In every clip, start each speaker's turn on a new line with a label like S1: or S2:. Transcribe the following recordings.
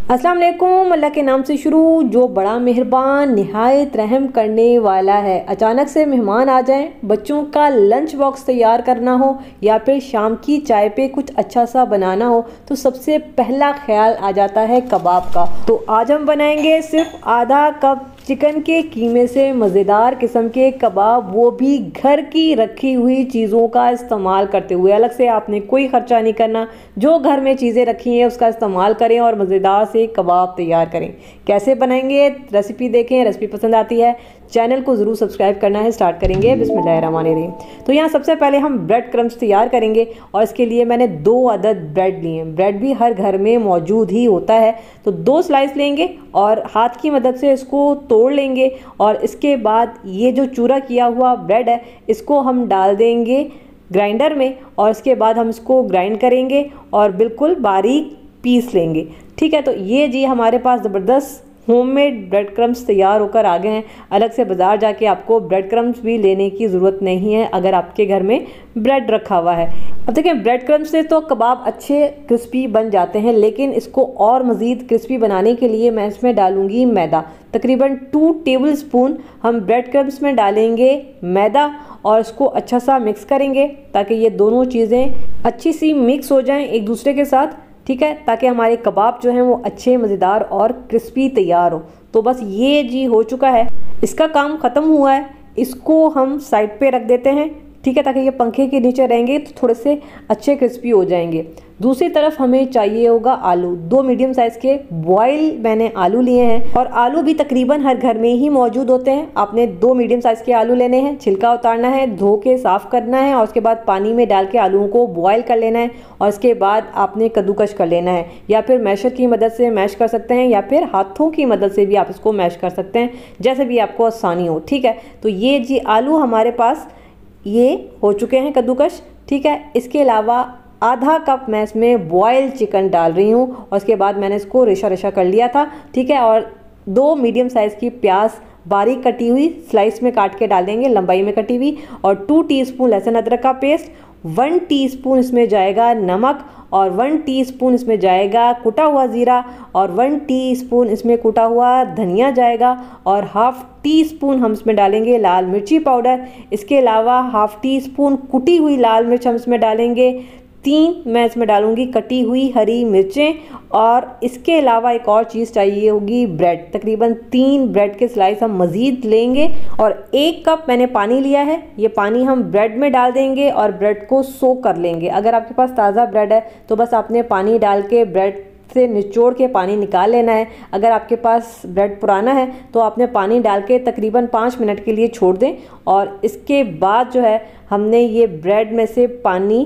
S1: अस्सलाम वालेकुम। अल्लाह के नाम से शुरू जो बड़ा मेहरबान निहायत रहम करने वाला है। अचानक से मेहमान आ जाएं, बच्चों का लंच बॉक्स तैयार करना हो या फिर शाम की चाय पे कुछ अच्छा सा बनाना हो तो सबसे पहला ख्याल आ जाता है कबाब का। तो आज हम बनाएंगे सिर्फ आधा कप चिकन के कीमे से मज़ेदार किस्म के कबाब, वो भी घर की रखी हुई चीज़ों का इस्तेमाल करते हुए। अलग से आपने कोई ख़र्चा नहीं करना, जो घर में चीज़ें रखी हैं उसका इस्तेमाल करें और मज़ेदार से कबाब तैयार करें। कैसे बनाएंगे रेसिपी देखें। रेसिपी पसंद आती है चैनल को ज़रूर सब्सक्राइब करना है। स्टार्ट करेंगे बिस्मिल्लाहिर्रहमानिर्रहीम। तो यहाँ सबसे पहले हम ब्रेड क्रम्स तैयार करेंगे और इसके लिए मैंने 2 अदद ब्रेड लिए हैं। ब्रेड भी हर घर में मौजूद ही होता है। तो 2 स्लाइस लेंगे और हाथ की मदद से इसको तोड़ लेंगे और इसके बाद ये जो चूरा किया हुआ ब्रेड है इसको हम डाल देंगे ग्राइंडर में और इसके बाद हम इसको ग्राइंड करेंगे और बिल्कुल बारीक पीस लेंगे। ठीक है, तो ये जी हमारे पास ज़बरदस्त होममेड ब्रेड क्रम्स तैयार होकर आ गए हैं। अलग से बाज़ार जाके आपको ब्रेड क्रम्स भी लेने की ज़रूरत नहीं है अगर आपके घर में ब्रेड रखा हुआ है। अब देखें, ब्रेड क्रम्स से तो कबाब अच्छे क्रिस्पी बन जाते हैं, लेकिन इसको और मज़ीद क्रिस्पी बनाने के लिए मैं इसमें डालूंगी मैदा। तकरीबन 2 टेबल स्पून हम ब्रेड क्रम्स में डालेंगे मैदा और इसको अच्छा सा मिक्स करेंगे ताकि ये दोनों चीज़ें अच्छी सी मिक्स हो जाएं एक दूसरे के साथ। ठीक है, ताकि हमारे कबाब जो हैं वो अच्छे मज़ेदार और क्रिस्पी तैयार हो। तो बस ये जी हो चुका है, इसका काम ख़त्म हुआ है। इसको हम साइड पे रख देते हैं। ठीक है, ताकि ये पंखे के नीचे रहेंगे तो थोड़े से अच्छे क्रिस्पी हो जाएंगे। दूसरी तरफ हमें चाहिए होगा आलू। 2 मीडियम साइज़ के बॉयल मैंने आलू लिए हैं और आलू भी तकरीबन हर घर में ही मौजूद होते हैं। आपने 2 मीडियम साइज़ के आलू लेने हैं, छिलका उतारना है, धो के साफ़ करना है और उसके बाद पानी में डाल के आलूओं को बॉयल कर लेना है और इसके बाद आपने कद्दूकश कर लेना है, या फिर मैशर की मदद से मैश कर सकते हैं या फिर हाथों की मदद से भी आप इसको मैश कर सकते हैं, जैसे भी आपको आसानी हो। ठीक है, तो ये जी आलू हमारे पास ये हो चुके हैं कद्दूकश। ठीक है, इसके अलावा आधा कप मैं इसमें बॉयल चिकन डाल रही हूँ और उसके बाद मैंने इसको रेशा रेशा कर लिया था। ठीक है, और 2 मीडियम साइज़ की प्याज बारीक कटी हुई स्लाइस में काट के डाल देंगे, लंबाई में कटी हुई, और 2 टीस्पून लहसुन अदरक का पेस्ट, 1 टीस्पून इसमें जाएगा नमक और 1 टीस्पून इसमें जाएगा कुटा हुआ ज़ीरा और 1 टीस्पून इसमें कुटा हुआ धनिया जाएगा और हाफ़ टीस्पून हम इसमें डालेंगे लाल मिर्ची पाउडर। इसके अलावा हाफ़ टीस्पून कुटी हुई लाल मिर्च हम इसमें डालेंगे। 3 मैं इसमें डालूंगी कटी हुई हरी मिर्चें और इसके अलावा एक और चीज़ चाहिए होगी ब्रेड। तकरीबन 3 ब्रेड के स्लाइस हम मज़ीद लेंगे और 1 कप मैंने पानी लिया है। ये पानी हम ब्रेड में डाल देंगे और ब्रेड को सोक कर लेंगे। अगर आपके पास ताज़ा ब्रेड है तो बस आपने पानी डाल के ब्रेड से निचोड़ के पानी निकाल लेना है। अगर आपके पास ब्रेड पुराना है तो आपने पानी डाल के तकरीबन 5 मिनट के लिए छोड़ दें और इसके बाद जो है हमने ये ब्रेड में से पानी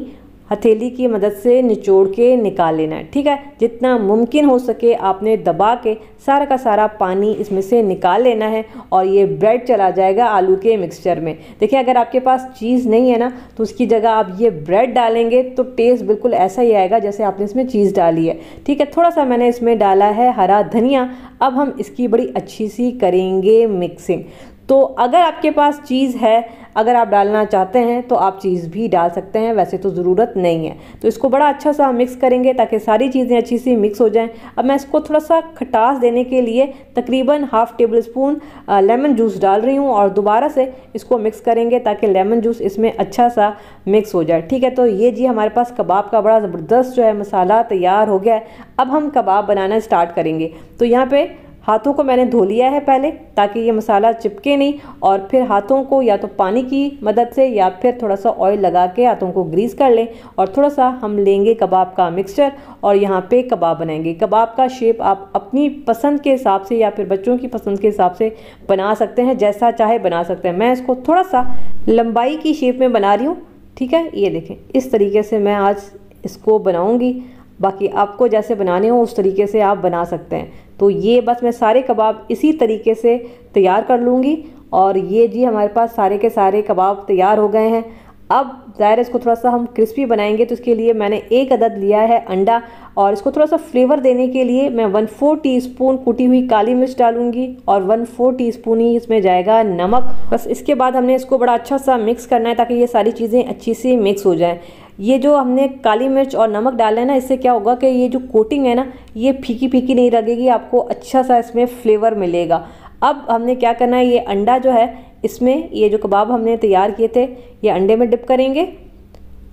S1: हथेली की मदद से निचोड़ के निकाल लेना है। ठीक है, जितना मुमकिन हो सके आपने दबा के सारा का सारा पानी इसमें से निकाल लेना है और ये ब्रेड चला जाएगा आलू के मिक्सचर में। देखिए, अगर आपके पास चीज़ नहीं है ना तो उसकी जगह आप ये ब्रेड डालेंगे तो टेस्ट बिल्कुल ऐसा ही आएगा जैसे आपने इसमें चीज़ डाली है। ठीक है, थोड़ा सा मैंने इसमें डाला है हरा धनिया। अब हम इसकी बड़ी अच्छी सी करेंगे मिक्सिंग। तो अगर आपके पास चीज़ है, अगर आप डालना चाहते हैं तो आप चीज़ भी डाल सकते हैं, वैसे तो ज़रूरत नहीं है। तो इसको बड़ा अच्छा सा मिक्स करेंगे ताकि सारी चीज़ें अच्छी सी मिक्स हो जाएं। अब मैं इसको थोड़ा सा खटास देने के लिए तकरीबन half table spoon lemon juice डाल रही हूँ और दोबारा से इसको मिक्स करेंगे ताकि लेमन जूस इसमें अच्छा सा मिक्स हो जाए। ठीक है, तो ये जी हमारे पास कबाब का बड़ा ज़बरदस्त जो है मसाला तैयार हो गया है। अब हम कबाब बनाना स्टार्ट करेंगे। तो यहाँ पर हाथों को मैंने धो लिया है पहले ताकि ये मसाला चिपके नहीं, और फिर हाथों को या तो पानी की मदद से या फिर थोड़ा सा ऑयल लगा के हाथों को ग्रीस कर लें और थोड़ा सा हम लेंगे कबाब का मिक्सचर और यहाँ पे कबाब बनाएंगे। कबाब का शेप आप अपनी पसंद के हिसाब से या फिर बच्चों की पसंद के हिसाब से बना सकते हैं, जैसा चाहे बना सकते हैं। मैं इसको थोड़ा सा लंबाई की शेप में बना रही हूँ। ठीक है, ये देखें, इस तरीके से मैं आज इसको बनाऊँगी। बाकी आपको जैसे बनाने हो उस तरीके से आप बना सकते हैं। तो ये बस मैं सारे कबाब इसी तरीके से तैयार कर लूँगी और ये जी हमारे पास सारे के सारे कबाब तैयार हो गए हैं। अब ज़ाहिर इसको थोड़ा सा हम क्रिस्पी बनाएंगे, तो इसके लिए मैंने 1 अदद लिया है अंडा, और इसको थोड़ा सा फ्लेवर देने के लिए मैं 1/4 टीस्पून कुटी हुई काली मिर्च डालूंगी और 1/4 टीस्पून ही इसमें जाएगा नमक। बस इसके बाद हमने इसको बड़ा अच्छा सा मिक्स करना है ताकि ये सारी चीज़ें अच्छी सी मिक्स हो जाएं। ये जो हमने काली मिर्च और नमक डाला है ना, इससे क्या होगा कि ये जो कोटिंग है ना, ये फीकी फीकी नहीं लगेगी, आपको अच्छा सा इसमें फ्लेवर मिलेगा। अब हमने क्या करना है, ये अंडा जो है इसमें ये जो कबाब हमने तैयार किए थे ये अंडे में डिप करेंगे,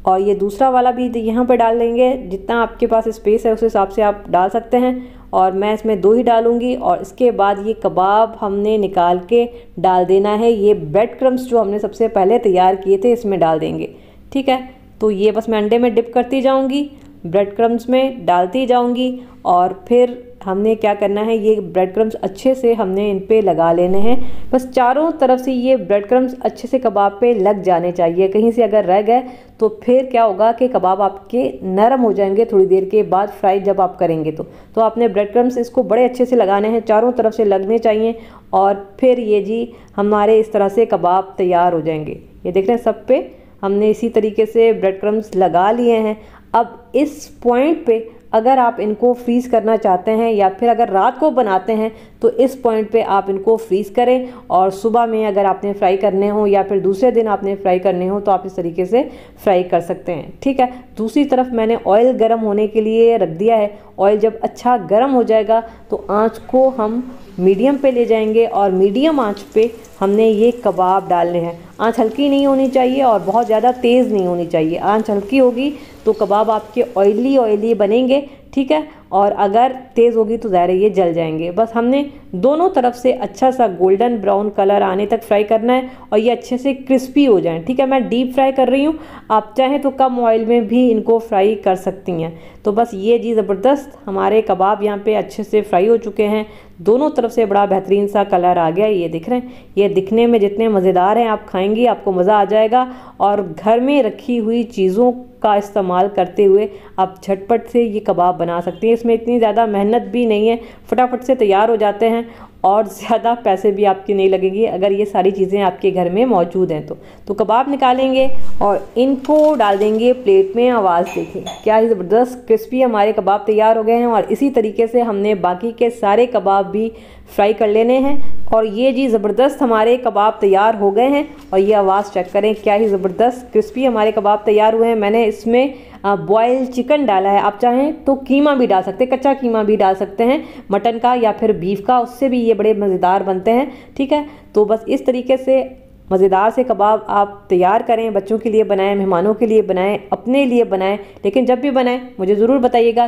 S1: और ये दूसरा वाला भी यहाँ पे डाल लेंगे। जितना आपके पास स्पेस है उस हिसाब से आप डाल सकते हैं, और मैं इसमें 2 ही डालूंगी। और इसके बाद ये कबाब हमने निकाल के डाल देना है, ये ब्रेड क्रम्स जो हमने सबसे पहले तैयार किए थे इसमें डाल देंगे। ठीक है, तो ये बस मैं अंडे में डिप करती जाऊँगी, ब्रेड क्रम्स में डालती जाऊँगी, और फिर हमने क्या करना है, ये ब्रेड क्रम्स अच्छे से हमने इन पे लगा लेने हैं। बस चारों तरफ से ये ब्रेड क्रम्स अच्छे से कबाब पे लग जाने चाहिए, कहीं से अगर रह गए तो फिर क्या होगा कि कबाब आपके नरम हो जाएंगे थोड़ी देर के बाद फ्राई जब आप करेंगे तो आपने ब्रेड क्रम्स इसको बड़े अच्छे से लगाने हैं, चारों तरफ से लगने चाहिए, और फिर ये जी हमारे इस तरह से कबाब तैयार हो जाएंगे। ये देख रहे हैं सब पे हमने इसी तरीके से ब्रेड क्रम्स लगा लिए हैं। अब इस पॉइंट पे अगर आप इनको फ्रीज़ करना चाहते हैं या फिर अगर रात को बनाते हैं तो इस पॉइंट पे आप इनको फ्रीज़ करें, और सुबह में अगर आपने फ्राई करने हो या फिर दूसरे दिन आपने फ्राई करने हो तो आप इस तरीके से फ्राई कर सकते हैं। ठीक है, दूसरी तरफ मैंने ऑयल गर्म होने के लिए रख दिया है। ऑयल जब अच्छा गर्म हो जाएगा तो आँच को हम मीडियम पे ले जाएंगे, और मीडियम आंच पे हमने ये कबाब डालने हैं। आंच हल्की नहीं होनी चाहिए और बहुत ज़्यादा तेज़ नहीं होनी चाहिए। आंच हल्की होगी तो कबाब आपके ऑयली बनेंगे। ठीक है, और अगर तेज़ होगी तो ज़ाहिर है ये जल जाएंगे। बस हमने दोनों तरफ से अच्छा सा गोल्डन ब्राउन कलर आने तक फ्राई करना है, और ये अच्छे से क्रिस्पी हो जाएं। ठीक है, मैं डीप फ्राई कर रही हूँ, आप चाहें तो कम ऑयल में भी इनको फ्राई कर सकती हैं। तो बस ये जी ज़बरदस्त हमारे कबाब यहाँ पे अच्छे से फ्राई हो चुके हैं, दोनों तरफ से बड़ा बेहतरीन सा कलर आ गया। ये दिख रहे हैं, ये दिखने में जितने मज़ेदार हैं, आप खाएंगी आपको मज़ा आ जाएगा। और घर में रखी हुई चीज़ों का इस्तेमाल करते हुए आप झटपट से ये कबाब बना सकती हैं। इसमें इतनी ज़्यादा मेहनत भी नहीं है, फटाफट से तैयार हो जाते हैं, और ज़्यादा पैसे भी आपके नहीं लगेंगे अगर ये सारी चीज़ें आपके घर में मौजूद हैं तो कबाब निकालेंगे और इनको डाल देंगे प्लेट में। आवाज़ देखिए क्या ही ज़बरदस्त क्रिस्पी हमारे कबाब तैयार हो गए हैं, और इसी तरीके से हमने बाकी के सारे कबाब भी फ्राई कर लेने हैं। और ये जी ज़बरदस्त हमारे कबाब तैयार हो गए हैं, और ये आवाज़ चेक करें क्या ही ज़बरदस्त क्रिस्पी हमारे कबाब तैयार हुए हैं। मैंने इसमें बॉयल चिकन डाला है, आप चाहें तो कीमा भी डाल सकते हैं, कच्चा कीमा भी डाल सकते हैं मटन का या फिर बीफ का, उससे भी ये बड़े मज़ेदार बनते हैं। ठीक है, तो बस इस तरीके से मज़ेदार से कबाब आप तैयार करें, बच्चों के लिए बनाएं, मेहमानों के लिए बनाएं, अपने लिए बनाएं, लेकिन जब भी बनाएं मुझे ज़रूर बताइएगा